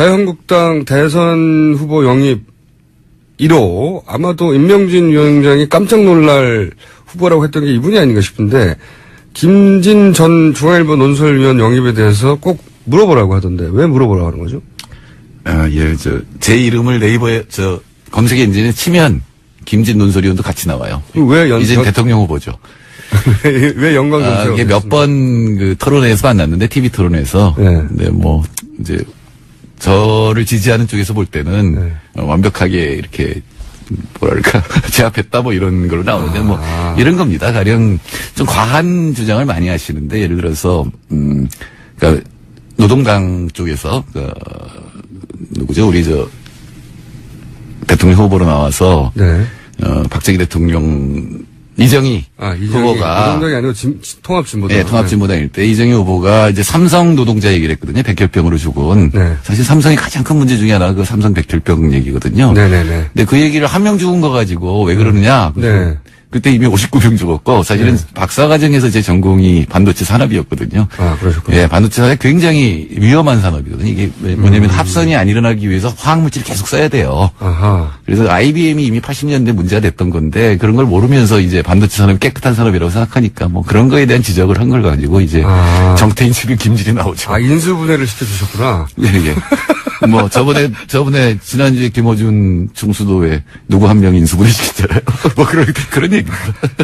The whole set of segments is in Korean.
자유한국당 대선 후보 영입 1호 아마도 임명진 위원장이 깜짝 놀랄 후보라고 했던 게 이분이 아닌가 싶은데 김진 전 중앙일보 논설위원 영입에 대해서 꼭 물어보라고 하던데 왜 물어보라고 하는 거죠? 예, 제 이름을 네이버에 검색 엔진에 치면 김진 논설위원도 같이 나와요. 이제 대통령 후보죠. 왜 영광 이게 몇 번 그 토론회에서 만났는데 TV 토론회에서 근데 뭐 이제 저를 지지하는 쪽에서 볼 때는 완벽하게 이렇게 뭐랄까 제압했다 뭐 이런 걸로 나오는데 뭐 이런 겁니다. 가령 좀 과한 주장을 많이 하시는데 예를 들어서 그러니까 노동당 쪽에서 누구죠? 우리 대통령 후보로 나와서 박정희 대통령 이정희 후보가 노동당이 아니고 통합진보당. 네, 통합진보당일 때 이정희 후보가 이제 삼성 노동자 얘기를 했거든요. 백혈병으로 죽은. 사실 삼성이 가장 큰 문제 중에 하나가 그 삼성 백혈병 얘기거든요. 근데 그 얘기를 한 명 죽은 거 가지고 왜 그러느냐. 그때 이미 59명 죽었고 사실은 박사 과정에서 제 전공이 반도체 산업이었거든요. 그러셨군요. 예, 반도체 산업이 굉장히 위험한 산업이거든요. 이게 뭐냐면 합선이 안 일어나기 위해서 화학물질을 계속 써야 돼요. 그래서 IBM이 이미 80년대 문제가 됐던 건데 그런 걸 모르면서 이제 반도체 산업이 깨끗한 산업이라고 생각하니까 뭐 그런 거에 대한 지적을 한 걸 가지고 이제 정태인 측은 김진이 나오죠. 인수분해를 시켜주셨구나. 예. 뭐 저번에 지난주에 김어준 중수도에 누구 한 명 인수분해 시켰잖아요. 뭐 그런 얘기입니다.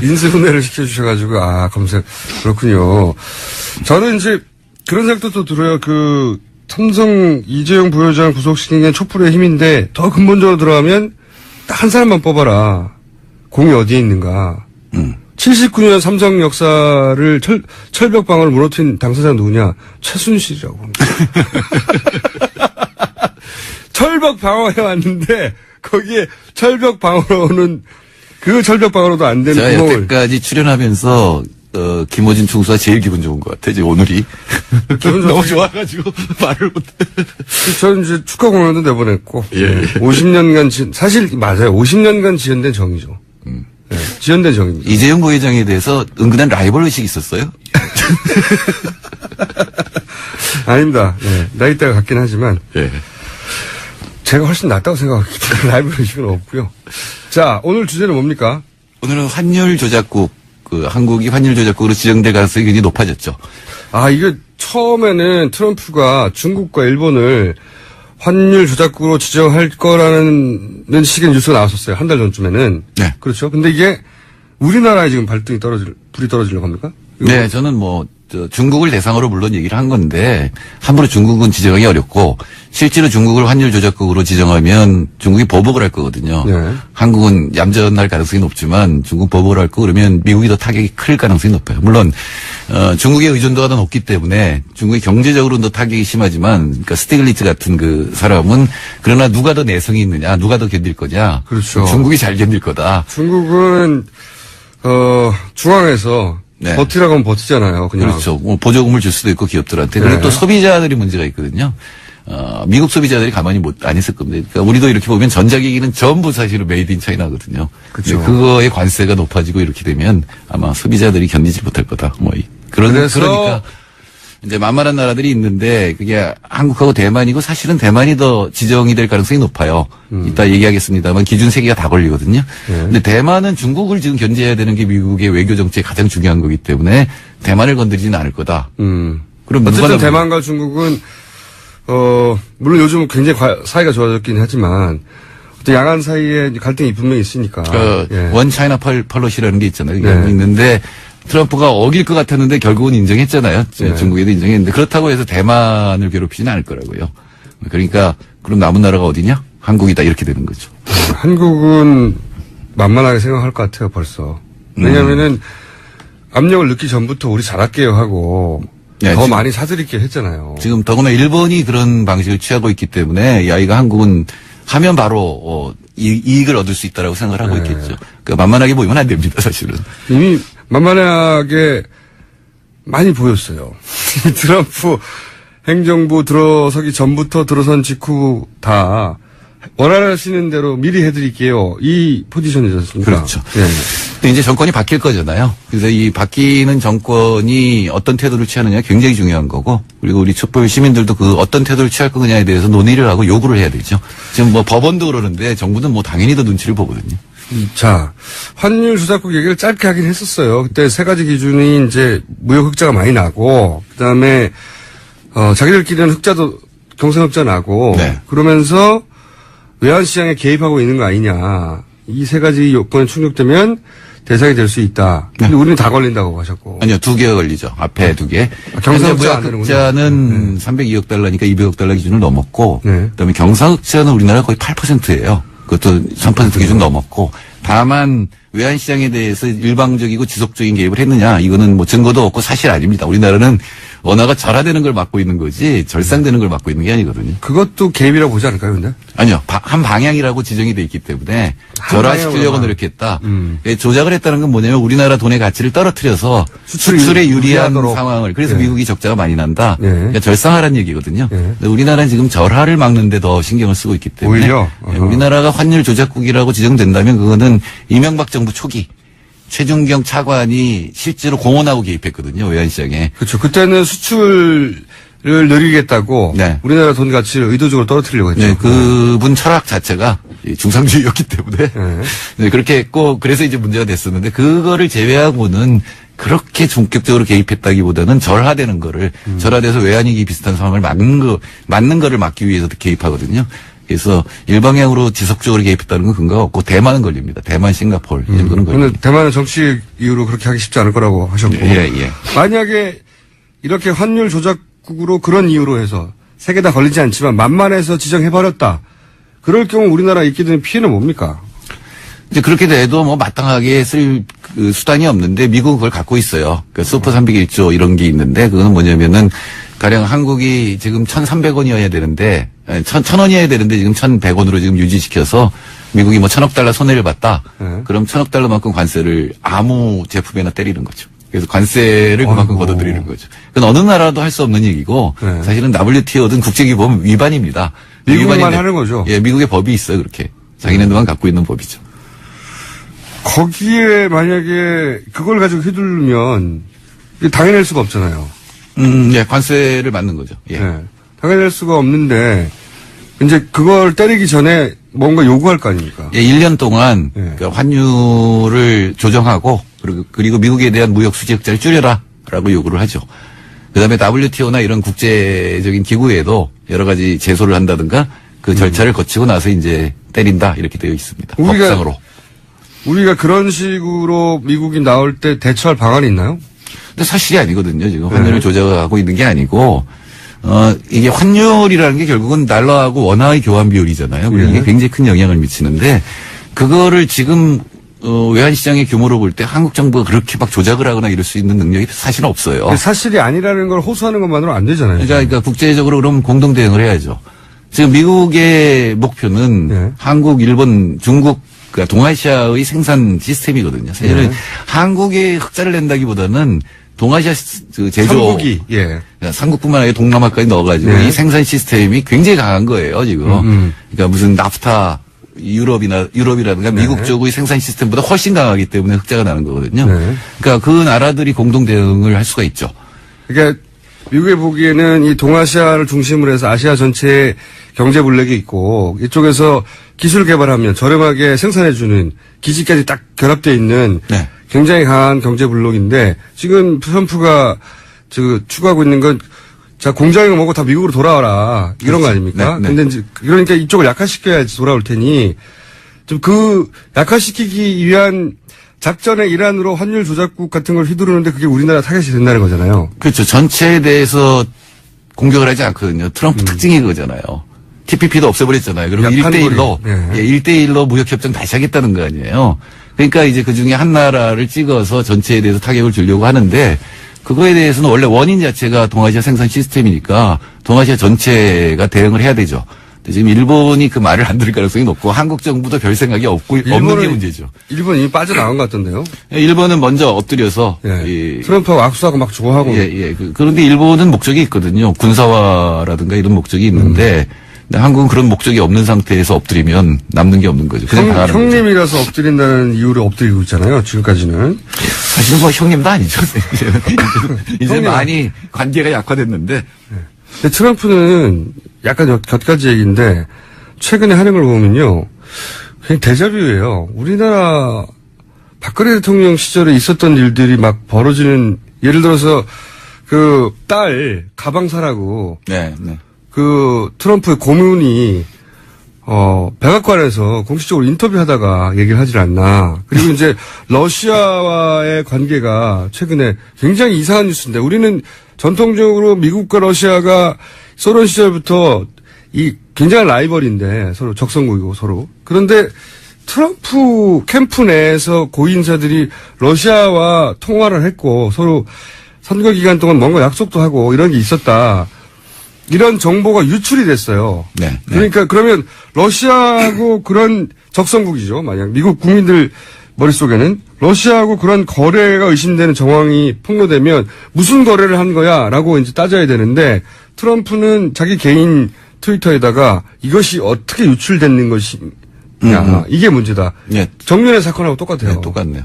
인수분해를 시켜주셔가지고 검색 그렇군요. 저는 이제 그런 생각도 또 들어요. 그 삼성 이재용 부회장 구속시킨 게 촛불의 힘인데 더 근본적으로 들어가면 딱 한 사람만 뽑아라. 공이 어디에 있는가. 79년 삼성 역사를 철벽방어를 무너뜨린 당사자가 누구냐? 최순실이라고 합니다. 철벽 방어해 왔는데 거기에 철벽 방어로는 그 철벽 방어로도 안 되는 제가 여태까지 출연하면서 김어진 총수가 제일 기분 좋은 것 같아. 이제 오늘이 너무 좋아가지고 말을 못해. 저는 이제 축하 공연도 내보냈고 50년간 사실 맞아요. 50년간 지연된 정이죠. 지연된 정입니다. 이재용 부회장에 대해서 은근한 라이벌 의식이 있었어요? 아닙니다. 나이대가 같긴 하지만 제가 훨씬 낫다고 생각하기 때문에 라이벌 의식은 없고요. 자, 오늘 주제는 뭡니까? 오늘은 환율 조작국, 한국이 환율 조작국으로 지정될 가능성이 굉장히 높아졌죠. 이게 처음에는 트럼프가 중국과 일본을 환율 조작국으로 지정할 거라는 식의 뉴스가 나왔었어요. 한 달 전쯤에는. 그렇죠. 근데 이게 우리나라에 지금 불이 떨어지려고 합니까? 네, 저는 중국을 대상으로 물론 얘기를 한 건데 함부로 중국은 지정하기 어렵고 실제로 중국을 환율 조작국으로 지정하면 중국이 보복을 할 거거든요. 한국은 얌전할 가능성이 높지만 중국 보복을 할 거 그러면 미국이 더 타격이 클 가능성이 높아요. 물론 중국의 의존도가 더 높기 때문에 중국이 경제적으로는 더 타격이 심하지만 그러니까 스티글리츠 같은 그 사람은 그러나 누가 더 내성이 있느냐 누가 더 견딜 거냐. 그렇죠. 중국이 잘 견딜 거다. 중국은 중앙에서 버티라고 하면 버티잖아요. 그냥. 그렇죠. 보조금을 줄 수도 있고 기업들한테. 그리고 또 소비자들이 문제가 있거든요. 미국 소비자들이 가만히 안 있을 겁니다. 그러니까 우리도 이렇게 보면 전자기기는 전부 사실은 메이드 인 차이나거든요. 그렇죠. 그거의 관세가 높아지고 이렇게 되면 아마 소비자들이 견디지 못할 거다. 그러니까 이제 만만한 나라들이 있는데 그게 한국하고 대만이고 사실은 대만이 더 지정이 될 가능성이 높아요. 이따 얘기하겠습니다만 기준 3개가 다 걸리거든요. 근데 대만은 중국을 지금 견제해야 되는 게 미국의 외교 정책이 가장 중요한 거기 때문에 대만을 건드리지는 않을 거다. 그럼 어쨌든 대만과 중국은 물론 요즘 굉장히 사이가 좋아졌긴 하지만 어떤 양안 사이에 갈등이 분명히 있으니까. 원 차이나 펄러시라는 게 있잖아요. 있는데 트럼프가 어길 것 같았는데 결국은 인정했잖아요. 중국에도 인정했는데 그렇다고 해서 대만을 괴롭히지는 않을 거라고요. 그러니까 그럼 남은 나라가 어디냐? 한국이다 이렇게 되는 거죠. 한국은 만만하게 생각할 것 같아요 벌써. 왜냐하면은 압력을 넣기 전부터 우리 잘할게요 하고 더 많이 사드릴게요 했잖아요. 지금 더구나 일본이 그런 방식을 취하고 있기 때문에 이가 한국은 하면 바로 이익을 얻을 수 있다라고 생각을 하고 있겠죠. 그러니까 만만하게 보이면 안 됩니다 사실은. 이미 만만하게 많이 보였어요. 트럼프 행정부 들어서기 전부터 들어선 직후 다 원하시는 대로 미리 해드릴게요. 이 포지션이지 않습니까? 그렇죠. 근데 이제 정권이 바뀔 거잖아요. 그래서 이 바뀌는 정권이 어떤 태도를 취하느냐 굉장히 중요한 거고, 그리고 우리 촛불 시민들도 그 어떤 태도를 취할 거냐에 대해서 논의를 하고 요구를 해야 되죠. 지금 뭐 법원도 그러는데 정부는 뭐 당연히 더 눈치를 보거든요. 자, 환율 조작국 얘기를 짧게 하긴 했었어요. 그때 세 가지 기준이 이제 무역 흑자가 많이 나고, 그 다음에, 자기들끼리는 흑자도, 경상 흑자 나고, 네. 그러면서 외환시장에 개입하고 있는 거 아니냐. 이 세 가지 요건에 충족되면 대상이 될 수 있다. 근데 우리는 다 걸린다고 하셨고. 아니요, 2개가 걸리죠. 앞에 2개. 경상흑자 안 무역흑자는 302억 달러니까 200억 달러 기준을 넘었고, 네. 그다음에 경상흑자는 우리나라 거의 8%예요. 그것도 3% 기준 넘었고, 다만 외환시장에 대해서 일방적이고 지속적인 개입을 했느냐, 이거는 뭐 증거도 없고 사실 아닙니다. 우리나라는 원화가 절하되는 걸 막고 있는 거지 절상되는 걸 막고 있는 게 아니거든요. 그것도 개입이라고 보지 않을까요, 근데? 아니요. 한 방향이라고 지정이 돼 있기 때문에 절하시키려고 노력했다. 조작을 했다는 건 뭐냐면 우리나라 돈의 가치를 떨어뜨려서 수출에 유리한 유리하도록. 상황을. 그래서 네. 미국이 적자가 많이 난다. 네. 그러니까 절상하라는 얘기거든요. 네. 근데 우리나라는 지금 절하를 막는 데 더 신경을 쓰고 있기 때문에 오히려? 우리나라가 환율 조작국이라고 지정된다면 그거는 이명박 정부 초기 최준경 차관이 실제로 공언하고 개입했거든요. 외환시장에. 그렇죠. 그때는 수출을 늘리겠다고. 네. 우리나라 돈 가치를 의도적으로 떨어뜨리려고 했죠. 네, 그분 철학 자체가 중상주의였기 때문에 네, 그렇게 했고 그래서 이제 문제가 됐었는데 그거를 제외하고는 그렇게 본격적으로 개입했다기보다는 절하되는 거를 절하돼서 외환위기 비슷한 상황을 맞는 거를 막기 위해서 개입하거든요. 그래서 일방향으로 지속적으로 개입했다는 건 근거가 없고 대만은 걸립니다. 대만, 싱가포르 이 정도는 걸립니다. 그런데 대만은 정치 이유로 그렇게 하기 쉽지 않을 거라고 하셨고. 예. 만약에 이렇게 환율 조작국으로 그런 이유로 해서 세 개 다 걸리지 않지만 만만해서 지정해버렸다. 그럴 경우 우리나라 있게 되는 피해는 뭡니까? 이제 그렇게 돼도 뭐 마땅하게 쓸 그 수단이 없는데 미국은 그걸 갖고 있어요. 그러니까 슈퍼 301조 이런 게 있는데 그거는 뭐냐면은 가령 한국이 지금 1,300원이어야 되는데 1,000원이어야 되는데 지금 1,100원으로 지금 유지시켜서 미국이 뭐 1,000억 달러 손해를 봤다. 그럼 1,000억 달러만큼 관세를 아무 제품에나 때리는 거죠. 그래서 관세를 그만큼 아이고. 걷어들이는 거죠. 그건 어느 나라도 할 수 없는 얘기고 네. 사실은 WTO든 국제기구법 위반입니다. 미국만 위반인데, 하는 거죠? 예, 미국의 법이 있어요. 그렇게. 자기네들만 갖고 있는 법이죠. 거기에 만약에 그걸 가지고 휘둘르면 이게 당해낼 수가 없잖아요. 예, 관세를 받는 거죠. 예. 네. 당해낼 수가 없는데 이제 그걸 때리기 전에 뭔가 요구할 거 아닙니까? 예, 1년 동안 예. 그 환율을 조정하고 그리고 미국에 대한 무역 수지 흑자를 줄여라라고 요구를 하죠. 그다음에 WTO나 이런 국제적인 기구에도 여러 가지 제소를 한다든가 그 절차를 거치고 나서 이제 때린다 이렇게 되어 있습니다. 법상으로. 우리가 그런 식으로 미국이 나올 때 대처할 방안이 있나요? 근데 사실이 아니거든요. 지금 환율을 조작하고 있는 게 아니고 이게 환율이라는 게 결국은 달러하고 원화의 교환 비율이잖아요. 그래서 이게 굉장히 큰 영향을 미치는데 그거를 지금 외환시장의 규모로 볼 때 한국 정부가 그렇게 막 조작을 하거나 이럴 수 있는 능력이 사실은 없어요. 사실이 아니라는 걸 호소하는 것만으로 안 되잖아요. 그러니까 국제적으로 그럼 공동 대응을 해야죠. 지금 미국의 목표는 네. 한국, 일본, 중국, 그러니까 동아시아의 생산 시스템이거든요. 사실은 네. 한국에 흑자를 낸다기보다는 동아시아 그 제조 삼국이 예. 삼국뿐만 아니라 동남아까지 넣어가지고 네. 이 생산 시스템이 굉장히 강한 거예요 지금. 그러니까 무슨 나프타 유럽이라든가 미국 쪽의 생산 시스템보다 훨씬 강하기 때문에 흑자가 나는 거거든요. 네. 그러니까 그 나라들이 공동 대응을 할 수가 있죠. 그러니까 미국이 보기에는 이 동아시아를 중심으로 해서 아시아 전체에 경제 블록이 있고 이쪽에서 기술 개발하면 저렴하게 생산해주는 기지까지 딱 결합되어 있는 네. 굉장히 강한 경제 블록인데 지금 트럼프가 추구하고 있는 건 자, 공장이 뭐고 다 미국으로 돌아와라. 이런 거 아닙니까? 네, 네. 근데 이제 그러니까 이쪽을 약화시켜야지 돌아올 테니 좀 그 약화시키기 위한 작전의 일환으로 환율 조작국 같은 걸 휘두르는데 그게 우리나라 타겟이 된다는 거잖아요. 그렇죠. 전체에 대해서 공격을 하지 않거든요. 트럼프 특징이 그거잖아요. TPP도 없애버렸잖아요. 그리고 약한 1대1로, 거리. 네. 예, 1대1로 무역협정 다시 하겠다는 거 아니에요. 그러니까 이제 그 중에 한 나라를 찍어서 전체에 대해서 타격을 주려고 하는데 그거에 대해서는 원래 원인 자체가 동아시아 생산 시스템이니까 동아시아 전체가 대응을 해야 되죠. 근데 지금 일본이 그 말을 안 들을 가능성이 높고 한국 정부도 별 생각이 없는 게 문제죠. 일본 이미 빠져나간 것 같던데요. 예, 일본은 먼저 엎드려서 예. 트럼프하고 악수하고 막 좋아하고. 그런데 일본은 목적이 있거든요. 군사화라든가 이런 목적이 있는데 근데 한국은 그런 목적이 없는 상태에서 엎드리면 남는 게 없는 거죠. 그냥 당하는 거죠. 형님이라서 엎드린다는 이유로 엎드리고 있잖아요. 지금까지는. 사실은 뭐 형님도 아니죠. 이제 형님. 많이 관계가 약화됐는데. 근데 트럼프는 약간 곁가지 얘기인데 최근에 하는 걸 보면요. 그냥 데자뷰예요. 우리나라 박근혜 대통령 시절에 있었던 일들이 막 벌어지는, 예를 들어서 그 딸 가방 사라고 네, 네. 그 트럼프의 고문이 백악관에서 공식적으로 인터뷰하다가 얘기를 하질 않나. 그리고 이제 러시아와의 관계가 최근에 굉장히 이상한 뉴스인데, 우리는 전통적으로 미국과 러시아가 소련 시절부터 이 굉장한 라이벌인데, 서로 적성국이고 서로. 그런데 트럼프 캠프 내에서 고위인사들이 러시아와 통화를 했고 서로 선거 기간 동안 뭔가 약속도 하고 이런 게 있었다. 이런 정보가 유출이 됐어요. 네. 그러니까 그러면 러시아하고 그런 적성국이죠. 만약 미국 국민들 머릿속에는 러시아하고 그런 거래가 의심되는 정황이 폭로되면 무슨 거래를 한 거야? 라고 이제 따져야 되는데, 트럼프는 자기 개인 트위터에다가 이것이 어떻게 유출됐는 것이냐. 이게 문제다. 예. 정윤회 사건하고 똑같아요. 네, 똑같네요.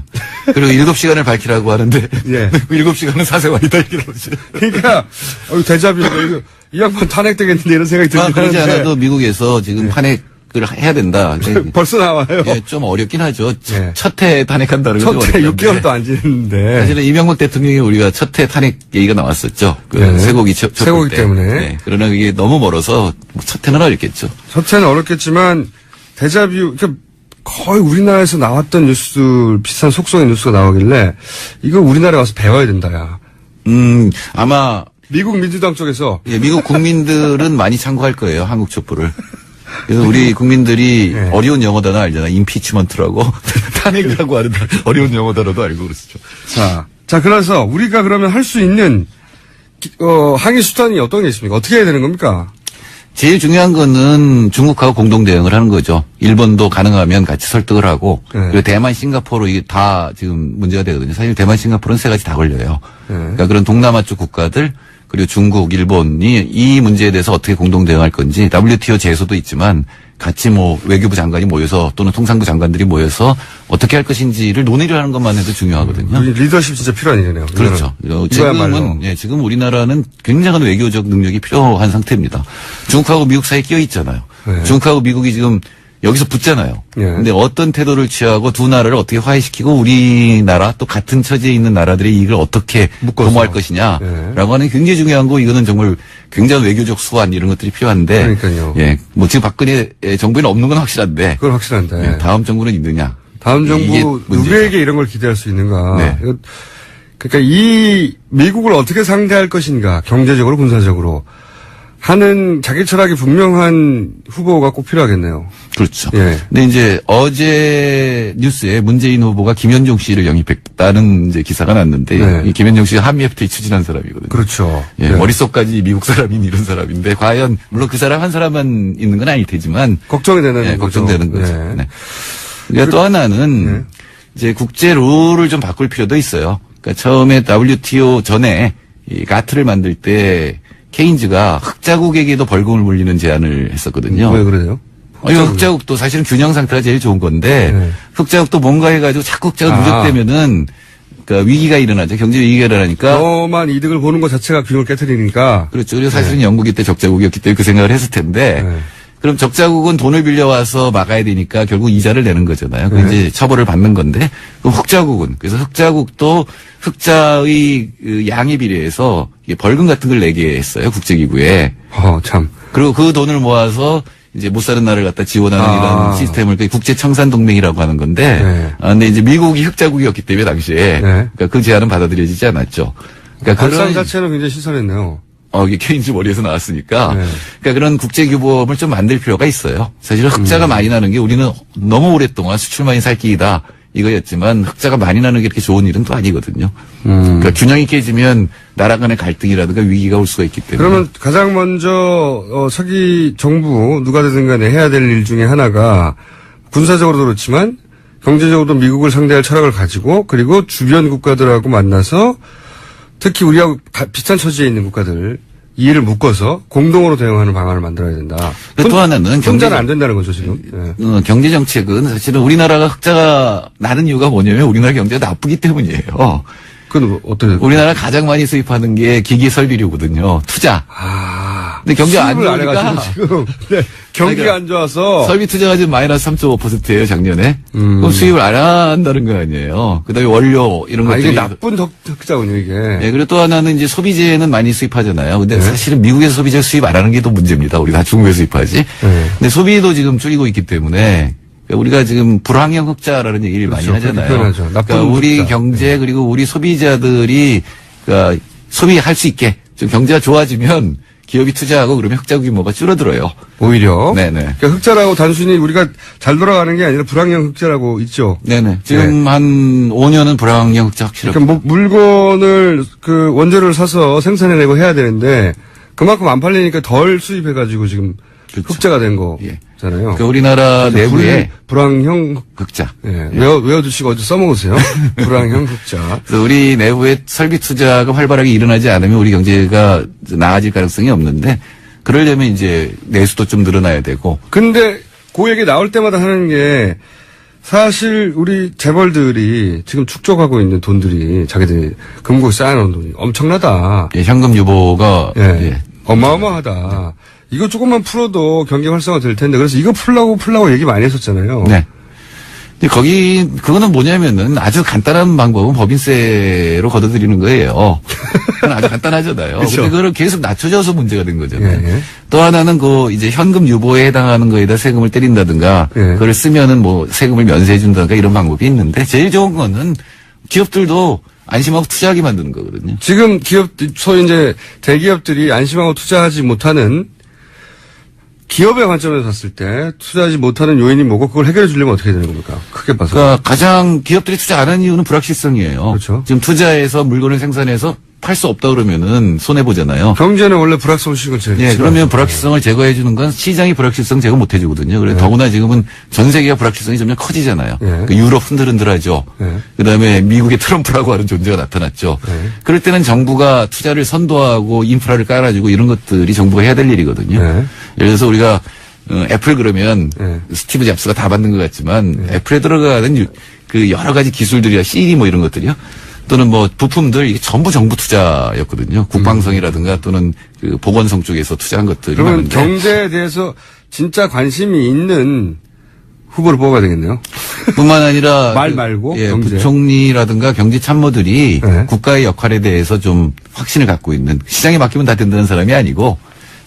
그리고 7시간을 밝히라고 하는데 예. 7시간은 사생활이다 이러죠. 그러니까 데자뷰. 이 양반 탄핵되겠는데 이런 생각이 들긴 그러지 하는데. 않아도 미국에서 지금 탄핵을 해야 된다. 벌써 나와요. 예, 좀 어렵긴 하죠. 예. 첫해 탄핵한다는 건 첫 해 6개월도 안 지났는데. 사실은 이명박 대통령이 우리가 첫해 탄핵 얘기가 나왔었죠. 그 네. 쇠고기 쇠고기 때. 때문에. 네. 그러나 이게 너무 멀어서 첫 해는 어렵겠죠. 첫 해는 어렵겠지만 데자뷰, 그러니까 거의 우리나라에서 나왔던 뉴스, 비슷한 속성의 뉴스가 나오길래 이거 우리나라에 와서 배워야 된다, 야. 아마 미국 민주당 쪽에서. 예, 미국 국민들은 많이 참고할 거예요. 한국 촛불을. 그래서 우리 국민들이 네. 어려운 영어 단어 알잖아. 임피치먼트라고. 탄핵이라고 하는 어려운 영어 단어도 알고 그렇죠. 자, 그래서 우리가 그러면 할 수 있는, 항의 수단이 어떤 게 있습니까? 어떻게 해야 되는 겁니까? 제일 중요한 거는 중국하고 공동 대응을 하는 거죠. 일본도 가능하면 같이 설득을 하고, 네. 그리고 대만, 싱가포르 이게 다 지금 문제가 되거든요. 사실 대만, 싱가포르는 세 가지 다 걸려요. 네. 그러니까 그런 동남아 쪽 국가들, 그리고 중국, 일본이 이 문제에 대해서 어떻게 공동 대응할 건지 WTO 제소도 있지만 같이 뭐 외교부 장관이 모여서 또는 통상부 장관들이 모여서 어떻게 할 것인지를 논의를 하는 것만 해도 중요하거든요. 리더십 진짜 필요한 일이네요. 그렇죠. 이거야말로. 지금 우리나라는 굉장한 외교적 능력이 필요한 상태입니다. 중국하고 미국 사이에 끼어 있잖아요. 네. 중국하고 미국이 지금 여기서 붙잖아요. 네. 근데 어떤 태도를 취하고 두 나라를 어떻게 화해시키고 우리나라 또 같은 처지에 있는 나라들의 이익을 어떻게 묶어서. 도모할 것이냐라고 네. 하는 굉장히 중요한 거, 이거는 정말 굉장한 외교적 수완 이런 것들이 필요한데. 그러니까요. 예. 뭐 지금 박근혜 정부에는 없는 건 확실한데. 그건 확실한데. 예, 다음 정부는 있느냐. 다음 이게 정부 문제죠. 누구에게 이런 걸 기대할 수 있는가. 네. 그러니까 이 미국을 어떻게 상대할 것인가, 경제적으로 군사적으로 하는 자기 철학이 분명한 후보가 꼭 필요하겠네요. 그렇죠. 예. 근데 이제 어제 뉴스에 문재인 후보가 김현종 씨를 영입했다는 이제 기사가 났는데, 네. 이 김현종 씨가 한미 FTA 추진한 사람이거든요. 그렇죠. 예, 네. 머릿속까지 미국 사람인 이런 사람인데, 과연 물론 그 사람 한 사람만 있는 건 아닐 테지만 걱정이 되는 예, 거죠. 걱정되는 거죠. 네. 네. 그러니까 또 하나는 네. 이제 국제 룰을 좀 바꿀 필요도 있어요. 그러니까 처음에 WTO 전에 이 가트를 만들 때 케인즈가 흑자국에게도 벌금을 물리는 제안을 했었거든요. 왜 그래요? 흑자국도 사실은 균형 상태가 제일 좋은 건데, 네. 흑자국도 뭔가 해가지고 자꾸 흑자가 누적되면은, 그러니까 위기가 일어나죠. 경제 위기가 일어나니까. 너만 이득을 보는 것 자체가 균형을 깨뜨리니까. 그렇죠. 그리고 사실은 영국이 때 적자국이었기 때문에 그 생각을 했을 텐데, 네. 그럼 적자국은 돈을 빌려와서 막아야 되니까 결국 이자를 내는 거잖아요. 그 네. 이제 처벌을 받는 건데, 그럼 흑자국은, 그래서 흑자국도 흑자의 그 양에 비례해서 이게 벌금 같은 걸 내게 했어요. 국제기구에. 참. 그리고 그 돈을 모아서 이제 못 사는 나라를 갖다 지원하는 이런 시스템을 국제청산동맹이라고 하는 건데, 네. 근데 이제 미국이 흑자국이었기 때문에 당시에, 그러니까 그 제안은 받아들여지지 않았죠. 그러니까 발상 자체는 굉장히 신선했네요. 이게 케인즈 머리에서 나왔으니까. 네. 그러니까 그런 국제규범을 좀 만들 필요가 있어요. 사실은 흑자가 많이 나는 게 우리는 너무 오랫동안 수출만이 살 길이다 이거였지만, 흑자가 많이 나는 게 그렇게 좋은 일은 또 아니거든요. 그러니까 균형이 깨지면 나라 간의 갈등이라든가 위기가 올 수가 있기 때문에. 그러면 가장 먼저 차기 정부 누가 되든 간에 해야 될 일 중에 하나가 군사적으로도 그렇지만 경제적으로도 미국을 상대할 철학을 가지고, 그리고 주변 국가들하고 만나서 특히 우리하고 비슷한 처지에 있는 국가들, 이해를 묶어서 공동으로 대응하는 방안을 만들어야 된다. 또 하나는 혼자는 안 된다는 거죠, 지금. 네. 경제 정책은 사실은 우리나라가 흑자가 나는 이유가 뭐냐면 우리나라 경제가 나쁘기 때문이에요. 그건 어떻게? 우리나라 가장 많이 수입하는 게 기기 설비료거든요. 투자. 근데 경제 안 수입을 안 좋으니까 해가지고 지금 네, 경기가 그러니까 안 좋아서 설비 투자가 지금 마이너스 3.5%예요 작년에. 그럼 수입을 안 한다는 거 아니에요. 그다음에 원료 이런 것들이. 이게 나쁜 흑자군요 이게. 네, 그리고 또 하나는 이제 소비재는 많이 수입하잖아요. 근데 사실은 미국에서 소비재 수입 안 하는 게 또 문제입니다. 우리 다 중국에서 수입하지. 근데 소비도 지금 줄이고 있기 때문에 우리가 지금 불황형 흑자라는 얘기를 그렇죠. 많이 하잖아요. 표현하죠. 나쁜 그러니까 우리 흑자. 경제 그리고 우리 소비자들이 그러니까 소비할 수 있게 좀 경제가 좋아지면 기업이 투자하고 그러면 흑자 규모가 줄어들어요. 오히려. 네네. 그러니까 흑자라고 단순히 우리가 잘 돌아가는 게 아니라 불황형 흑자라고 있죠. 네네. 지금 한 5년은 불황형 흑자 확실하게. 그러니까 뭐 물건을 그 원재료를 사서 생산해내고 해야 되는데 그만큼 안 팔리니까 덜 수입해가지고 지금 그렇죠. 흑자가 된 예. 거잖아요. 그러니까 우리나라 내부에 불황형 흑자. 예. 외워두시고 어디 써먹으세요. 불황형 흑자. 그래서 우리 내부에 설비 투자가 활발하게 일어나지 않으면 우리 경제가 나아질 가능성이 없는데 그러려면 이제 내수도 좀 늘어나야 되고. 근데 그 얘기 나올 때마다 하는 게 사실 우리 재벌들이 지금 축적하고 있는 돈들이 자기들이 금고에 쌓아놓은 돈이 엄청나다. 예, 현금 유보가 예. 예. 어마어마하다. 이거 조금만 풀어도 경기 활성화 될 텐데 그래서 이거 풀라고 얘기 많이 했었잖아요. 네. 근데 그거는 뭐냐면은 아주 간단한 방법은 법인세로 걷어들이는 거예요. 그건 아주 간단하잖아요. 그렇죠. 근데 그걸 계속 낮춰져서 문제가 된 거잖아요. 예, 예. 또 하나는 이제 현금 유보에 해당하는 거에다 세금을 때린다든가, 예. 그걸 쓰면은 뭐 세금을 면세해준다든가 이런 방법이 있는데 제일 좋은 거는 기업들도 안심하고 투자하게 만드는 거거든요. 지금 소위 이제 대기업들이 안심하고 투자하지 못하는 기업의 관점에서 봤을 때 투자하지 못하는 요인이 뭐고 그걸 해결해 주려면 어떻게 되는 겁니까? 크게 봐서. 그러니까 가장 기업들이 투자 안 하는 이유는 불확실성이에요. 그렇죠. 지금 투자해서 물건을 생산해서 팔 수 없다 그러면은 손해 보잖아요. 경제는 원래 불확실성을 제일 예, 그러면 싫어하죠. 불확실성을 제거해 주는 건 시장이 불확실성 제거 못 해주거든요. 그래서 더구나 지금은 전 세계가 불확실성이 점점 커지잖아요. 예. 그 유럽 흔들흔들하죠. 예. 그다음에 미국의 트럼프라고 하는 존재가 나타났죠. 예. 그럴 때는 정부가 투자를 선도하고 인프라를 깔아주고 이런 것들이 정부가 해야 될 일이거든요. 예. 예를 들어서 우리가 애플 그러면 예. 스티브 잡스가 다 만든 것 같지만 애플에 들어가는 그 여러 가지 기술들이야 CD 뭐 이런 것들이요. 또는 뭐 부품들 이게 전부 정부 투자였거든요. 국방성이라든가 또는 그 보건성 쪽에서 투자한 것들이 그러면 많은데 경제에 대해서 진짜 관심이 있는 후보를 뽑아야 되겠네요. 뿐만 아니라 말 말고 예, 경제. 부총리라든가 경제 참모들이 네. 국가의 역할에 대해서 좀 확신을 갖고 있는 시장에 맡기면 다 된다는 사람이 아니고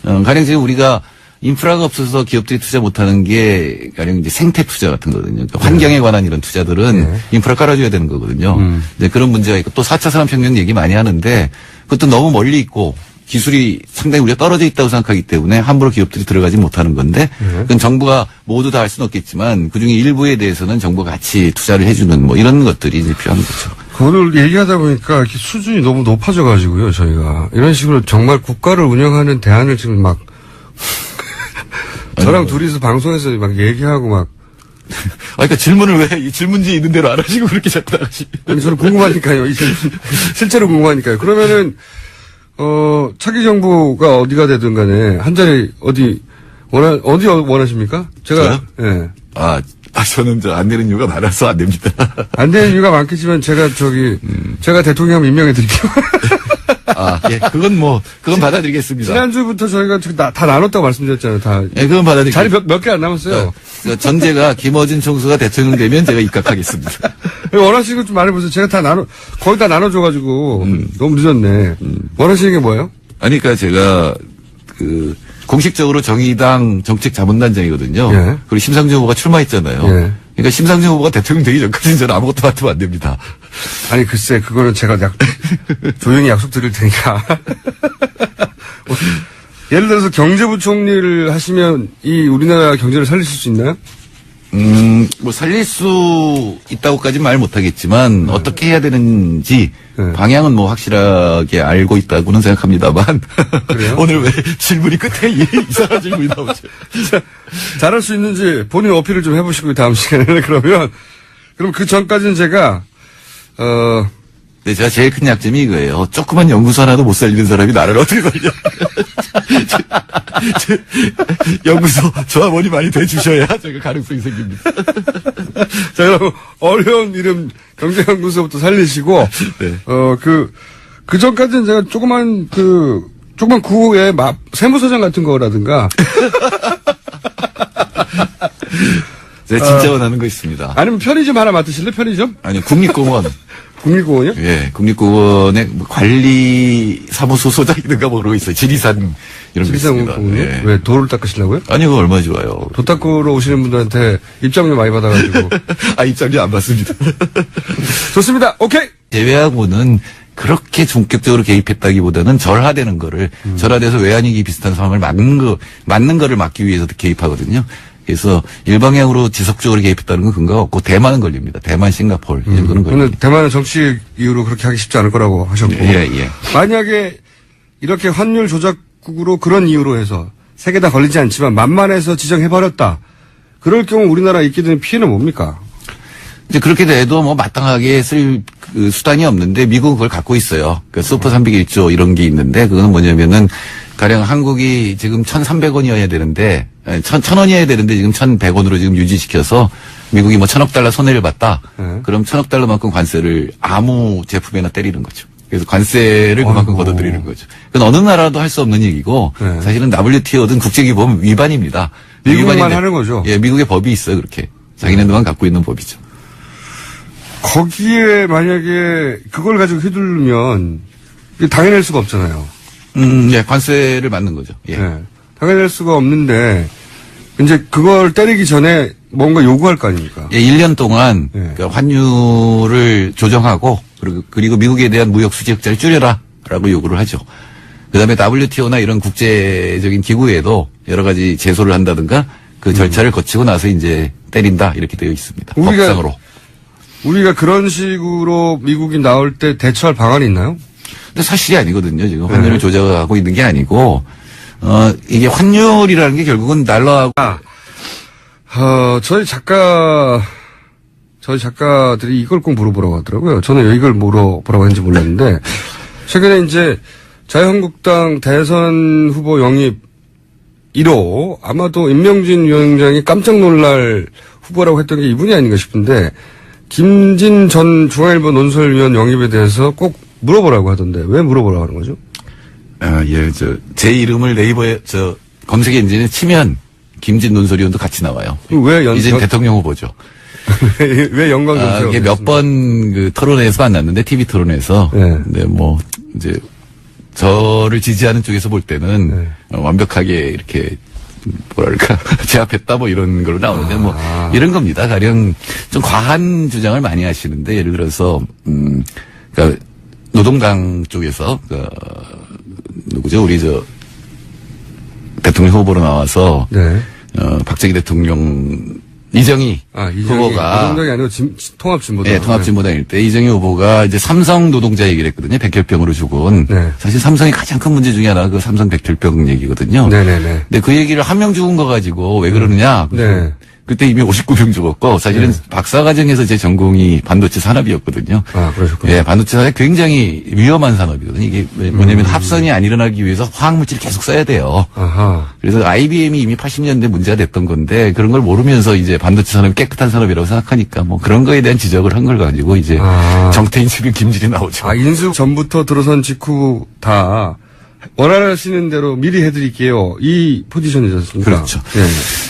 가령 지금 우리가 인프라가 없어서 기업들이 투자 못하는 게 가령 이제 생태 투자 같은 거거든요. 그러니까 환경에 관한 이런 투자들은 인프라 깔아줘야 되는 거거든요. 이제 그런 문제가 있고 또 4차 산업혁명 얘기 많이 하는데 그것도 너무 멀리 있고 기술이 상당히 우리가 떨어져 있다고 생각하기 때문에 함부로 기업들이 들어가지 못하는 건데 그건 정부가 모두 다 할 수는 없겠지만 그중에 일부에 대해서는 정부가 같이 투자를 해주는 뭐 이런 것들이 이제 필요한 거죠. 그거를 얘기하다 보니까 이렇게 수준이 너무 높아져가지고요, 저희가. 이런 식으로 정말 국가를 운영하는 대안을 지금 막, 저랑 둘이서 방송에서 막 얘기하고 막, 그러니까 질문을 왜 이 질문지 있는 대로 안 하시고 그렇게 자꾸 나가시. 아니, 저는 궁금하니까요. 이게 실제로 궁금하니까요. 그러면은, 차기 정부가 어디가 되든 간에, 한 자리, 어디 원하십니까? 제가, 예. 저는 안 되는 이유가 많아서 안 됩니다. 안 되는 이유가 많겠지만, 제가 제가 대통령 임명해 드릴게요. 예, 그건 받아들이겠습니다. 지난주부터 저희가 다 나눴다고 말씀드렸잖아요, 다. 예, 그건 받아들이겠습니다. 자리 몇 개 안 남았어요. 전제가 김어준 총수가 대통령 되면 제가 입각하겠습니다. 원하시는 것 좀 말해보세요. 제가 거의 다 나눠줘가지고, 너무 늦었네. 원하시는 게 뭐예요? 아니, 그러니까 제가 공식적으로 정의당 정책자문단장이거든요. 예. 그리고 심상정 후보가 출마했잖아요. 예. 그러니까 심상정 후보가 대통령 되기 전까지는 저는 아무것도 맡으면 안 됩니다. 아니, 글쎄, 그거는 제가 조용히 약속 드릴 테니까. 예를 들어서 경제부총리를 하시면 우리나라 경제를 살리실 수 있나요? 뭐 살릴 수 있다고까지는 말 못하겠지만 어떻게 해야 되는지 방향은 뭐 확실하게 알고 있다고는 생각합니다만 그래요? 오늘 왜 질문이 끝에 이상한 질문이 나오죠? 잘할 수 있는지 본인 어필을 좀 해보시고 다음 시간에는 그럼 그 전까지는 제가 근데 제가 제일 큰 약점이 이거예요. 조그만 연구소 하나도 못 살리는 사람이 나를 어떻게 살려. 연구소 조합원이 많이 돼주셔야 제가 가능성이 생깁니다. 자, 그럼 어려운 이름 경제연구소부터 살리시고, 네. 그 전까지는 제가 조그만 구의 세무서장 같은 거라든가. 제가 진짜 원하는 거 있습니다. 아니면 편의점 하나 맡으실래? 편의점? 아니요, 국립공원. 국립공원이요? 예, 국립공원의 관리사무소 소장이든가 뭐 그러고 있어요. 지리산 이런 거 있습니다. 지리산공원이요? 예. 왜 도를 닦으시려고요? 아니요, 그거 얼마나 좋아요. 도 닦으러 오시는 분들한테 입장료 많이 받아가지고. 입장료 안 받습니다. 좋습니다. 오케이! 제외하고는 그렇게 본격적으로 개입했다기보다는 절하되는 거를, 절하돼서 외환위기 비슷한 상황을 맞는 거를 막기 위해서 개입하거든요. 그래서 일방향으로 지속적으로 개입했다는 건 근거가 없고, 대만은 걸립니다. 대만, 싱가포르. 이 정도는 걸립니다. 근데 대만은 정치 이유로 그렇게 하기 쉽지 않을 거라고 하셨고. 예. 만약에 이렇게 환율 조작국으로 그런 이유로 해서 세 개 다 걸리지 않지만 만만해서 지정해버렸다. 그럴 경우 우리나라 있게 되는 피해는 뭡니까? 이제 그렇게 돼도 뭐 마땅하게 쓸 그 수단이 없는데 미국은 그걸 갖고 있어요. 그러니까 슈퍼 301조 이런 게 있는데 그거는 뭐냐면은 가령 한국이 지금 1,300원이어야 되는데 1,000원이어야 되는데 지금 1,100원으로 지금 유지시켜서 미국이 뭐 1,000억 달러 손해를 봤다. 그럼 1,000억 달러만큼 관세를 아무 제품에나 때리는 거죠. 그래서 관세를 그만큼 걷어들이는 거죠. 그건 어느 나라도 할 수 없는 얘기고 네. 사실은 WTO든 국제기구법 위반입니다. 미국만 위반인데, 하는 거죠? 예, 미국의 법이 있어요. 그렇게. 자기네들만 갖고 있는 법이죠. 거기에 만약에 그걸 가지고 휘둘르면 당해낼 수가 없잖아요. 예, 관세를 맞는 거죠. 예. 네. 당해낼 수가 없는데 이제 그걸 때리기 전에 뭔가 요구할 거 아닙니까? 예, 1년 동안 네. 그러니까 환율을 조정하고 그리고 미국에 대한 무역 수지 흑자를 줄여라라고 요구를 하죠. 그다음에 WTO나 이런 국제적인 기구에도 여러 가지 제소를 한다든가 그 절차를 거치고 나서 이제 때린다 이렇게 되어 있습니다. 법상으로. 우리가 그런 식으로 미국이 나올 때 대처할 방안이 있나요? 근데 사실이 아니거든요. 지금 환율을 조작하고 있는 게 아니고 이게 환율이라는 게 결국은 달러하고 저희 작가들이 이걸 꼭 물어보라고 하더라고요. 저는 왜 이걸 물어보라고 했는지 몰랐는데, 최근에 이제 자유한국당 대선 후보 영입 1호, 아마도 임명진 위원장이 깜짝 놀랄 후보라고 했던 게 이분이 아닌가 싶은데, 김진 전 중앙일보 논설위원 영입에 대해서 꼭 물어보라고 하던데, 왜 물어보라고 하는 거죠? 예, 제 이름을 네이버에 검색 엔진에 치면 김진 논설위원도 같이 나와요. 이제 대통령 후보죠. 왜 영광 이게 몇 번 그 토론회에서 만났는데 TV 토론회에서 네. 근데 뭐 이제 저를 지지하는 쪽에서 볼 때는 완벽하게 이렇게 뭐랄까 제압했다 뭐 이런 걸로 나오는데 뭐 이런 겁니다. 가령 좀 과한 주장을 많이 하시는데 예를 들어서 그러니까 노동당 쪽에서 누구죠? 우리 대통령 후보로 나와서 네. 박정희 대통령 이정희 후보가 노동당이 아니고 통합진보당. 네, 통합진보당일 때 이정희 후보가 이제 삼성 노동자 얘기를 했거든요. 백혈병으로 죽은. 네. 사실 삼성의 가장 큰 문제 중에 하나가 그 삼성 백혈병 얘기거든요. 네네네. 근데 그 얘기를 한 명 죽은 거 가지고 왜 그러느냐? 네. 그때 이미 59명 죽었고 사실은 박사과정에서 제 전공이 반도체 산업이었거든요. 그러셨군요. 예, 반도체 산업이 굉장히 위험한 산업이거든요. 이게 뭐냐면 합선이 안 일어나기 위해서 화학물질을 계속 써야 돼요. 아하. 그래서 IBM이 이미 80년대 문제가 됐던 건데 그런 걸 모르면서 이제 반도체 산업이 깨끗한 산업이라고 생각하니까 뭐 그런 거에 대한 지적을 한 걸 가지고 이제 정태인 측은 김질이 나오죠. 인수 전부터 들어선 직후 다 원하시는 대로 미리 해드릴게요. 이 포지션이지 않습니까? 그렇죠. 네.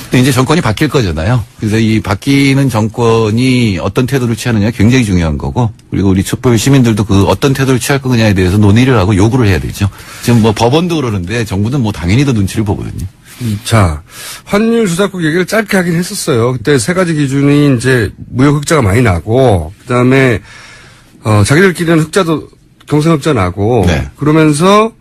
근데 이제 정권이 바뀔 거잖아요. 그래서 이 바뀌는 정권이 어떤 태도를 취하느냐 굉장히 중요한 거고, 그리고 우리 촛불 시민들도 그 어떤 태도를 취할 거냐에 대해서 논의를 하고 요구를 해야 되죠. 지금 뭐 법원도 그러는데 정부는 뭐 당연히 더 눈치를 보거든요. 자, 환율 조작국 얘기를 짧게 하긴 했었어요. 그때 세 가지 기준이 이제 무역 흑자가 많이 나고, 그 다음에, 자기들끼리는 흑자도, 경상 흑자 나고, 네. 그러면서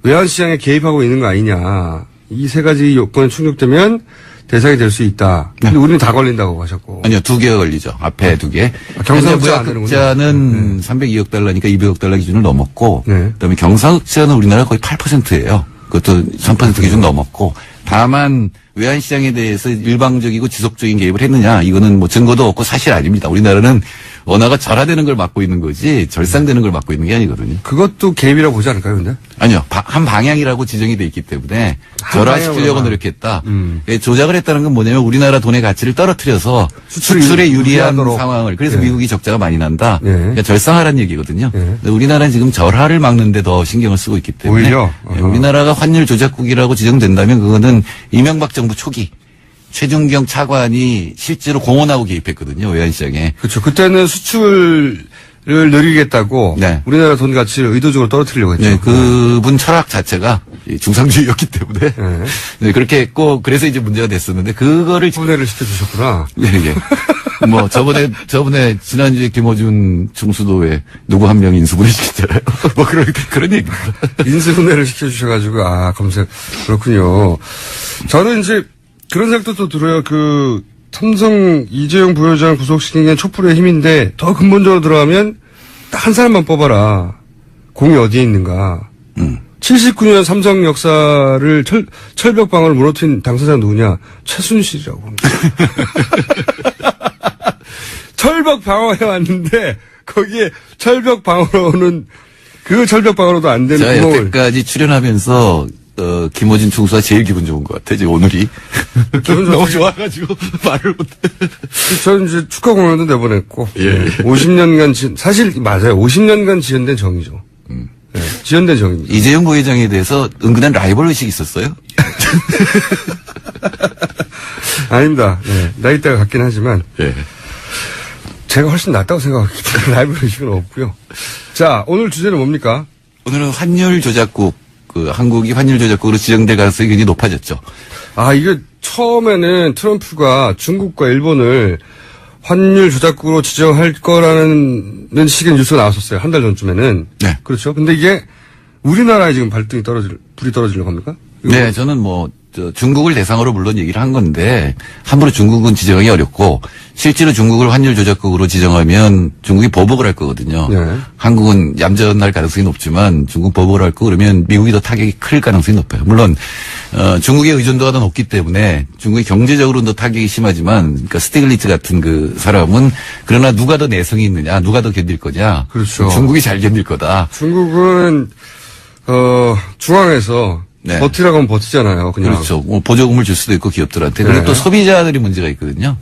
외환시장에 개입하고 있는 거 아니냐. 이 세 가지 요건에 충족되면 대상이 될 수 있다. 근데 우리는 다 걸린다고 하셨고. 아니요, 2개가 걸리죠. 앞에 2개. 경상흑자 안 무역 되는군요. 흑자는 302억 달러니까 200억 달러 기준을 넘었고, 네. 그다음에 경상흑자는 우리나라 거의 8%예요. 그것도 3% 기준 넘었고, 다만 외환시장에 대해서 일방적이고 지속적인 개입을 했느냐, 이거는 뭐 증거도 없고 사실 아닙니다. 우리나라는 원화가 절하되는 걸 막고 있는 거지 절상되는 걸 막고 있는 게 아니거든요. 그것도 개입이라고 보지 않을까요, 근데? 아니요. 한 방향이라고 지정이 돼 있기 때문에 절하시키려고 노력했다. 조작을 했다는 건 뭐냐면 우리나라 돈의 가치를 떨어뜨려서 수출에 유리한 유리하도록. 상황을. 그래서 예. 미국이 적자가 많이 난다. 예. 그러니까 절상하라는 얘기거든요. 예. 근데 우리나라는 지금 절하를 막는데 더 신경을 쓰고 있기 때문에 오히려? 예, 우리나라가 환율 조작국이라고 지정된다면 그거는 이명박 정부 초기 최준경 차관이 실제로 공언하고 개입했거든요. 외환시장에. 그렇죠. 그때는 수출을 늘리겠다고 네. 우리나라 돈 가치를 의도적으로 떨어뜨리려고 했죠. 네, 그분 철학 자체가 이 중상주의였기 때문에 네. 네, 그렇게 했고 그래서 이제 문제가 됐었는데 그거를 분해를 시켜주셨구나. 예, 예. 뭐 저번에 지난주에 김어준 중수도에 누구 한 명 인수분해 시켰잖아요. 뭐 그런 얘기입니다. 인수분해를 시켜주셔가지고 검색 그렇군요. 저는 이제 그런 생각도 또 들어요. 그 삼성 이재용 부회장 구속시킨 게 촛불의 힘인데 더 근본적으로 들어가면 딱 한 사람만 뽑아라. 공이 어디에 있는가. 79년 삼성 역사를 철벽방어를 무너뜨린 당사자가 누구냐? 최순실이라고 합니다. 철벽 방어해 왔는데 거기에 철벽 방어로는 그 철벽 방어로도 안 되는 제가 구멍을. 여태까지 출연하면서 김어준 총수가 제일 기분 좋은 것 같아. 이제 오늘이 기분 너무 좋지. 좋아가지고 말을 못해. 저는 이제 축하 공연도 내보냈고. 예. 50년간 사실 맞아요. 50년간 지연된 정이죠. 네, 지연된 정입니다. 이재용 부회장에 대해서 은근한 라이벌 의식이 있었어요. 아닙니다. 네, 나이대가 같긴 하지만 예. 제가 훨씬 낫다고 생각하기 때문에 라이벌 의식은 없고요. 자, 오늘 주제는 뭡니까? 오늘은 환율 조작국, 한국이 환율 조작국으로 지정될 가능성이 굉장히 높아졌죠. 이게 처음에는 트럼프가 중국과 일본을 환율 조작국으로 지정할 거라는 식의 뉴스가 나왔었어요. 한 달 전쯤에는. 네. 그렇죠. 근데 이게 우리나라에 지금 불이 떨어지려고 합니까? 네, 저는 중국을 대상으로 물론 얘기를 한 건데, 함부로 중국은 지정하기 어렵고, 실제로 중국을 환율 조작국으로 지정하면 중국이 보복을 할 거거든요. 네. 한국은 얌전할 가능성이 높지만 중국 보복을 할 거 그러면 미국이 더 타격이 클 가능성이 높아요. 물론, 중국의 의존도가 더 높기 때문에 중국이 경제적으로는 더 타격이 심하지만, 그러니까 스티글리츠 같은 그 사람은 그러나 누가 더 내성이 있느냐, 누가 더 견딜 거냐. 그렇죠. 중국이 잘 견딜 거다. 중국은, 중앙에서 네. 버티라고 하면 버티잖아요. 그냥. 그렇죠. 뭐 보조금을 줄 수도 있고 기업들한테. 그리고 네. 또 소비자들이 문제가 있거든요.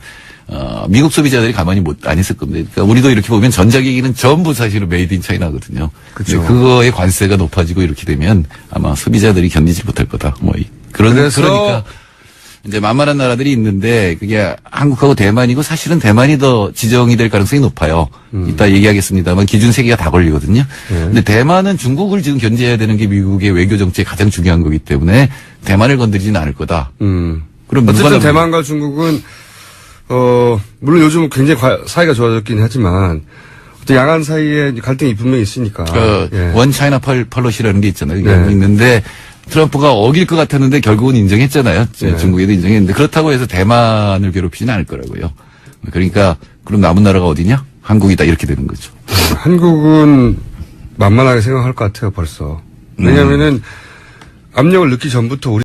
미국 소비자들이 가만히 안 있을 겁니다. 그러니까 우리도 이렇게 보면 전자기기는 전부 사실은 메이드 인 차이나거든요. 그렇죠. 그거의 관세가 높아지고 이렇게 되면 아마 소비자들이 견디지 못할 거다. 그러니까 이제 만만한 나라들이 있는데 그게 한국하고 대만이고 사실은 대만이 더 지정이 될 가능성이 높아요. 이따 얘기하겠습니다만 기준 3개가 다 걸리거든요. 근데 대만은 중국을 지금 견제해야 되는 게 미국의 외교 정책이 가장 중요한 거기 때문에 대만을 건드리지는 않을 거다. 그럼 어쨌든 대만과 중국은 물론 요즘 굉장히 사이가 좋아졌긴 하지만 어떤 양안 사이에 갈등이 분명히 있으니까. 원 차이나 펄러시라는 게 있잖아요. 이게 네. 있는데 트럼프가 어길 것 같았는데 결국은 인정했잖아요. 중국에도 인정했는데 그렇다고 해서 대만을 괴롭히지는 않을 거라고요. 그러니까 그럼 남은 나라가 어디냐? 한국이다 이렇게 되는 거죠. 한국은 만만하게 생각할 것 같아요, 벌써. 왜냐면은 압력을 넣기 전부터 우리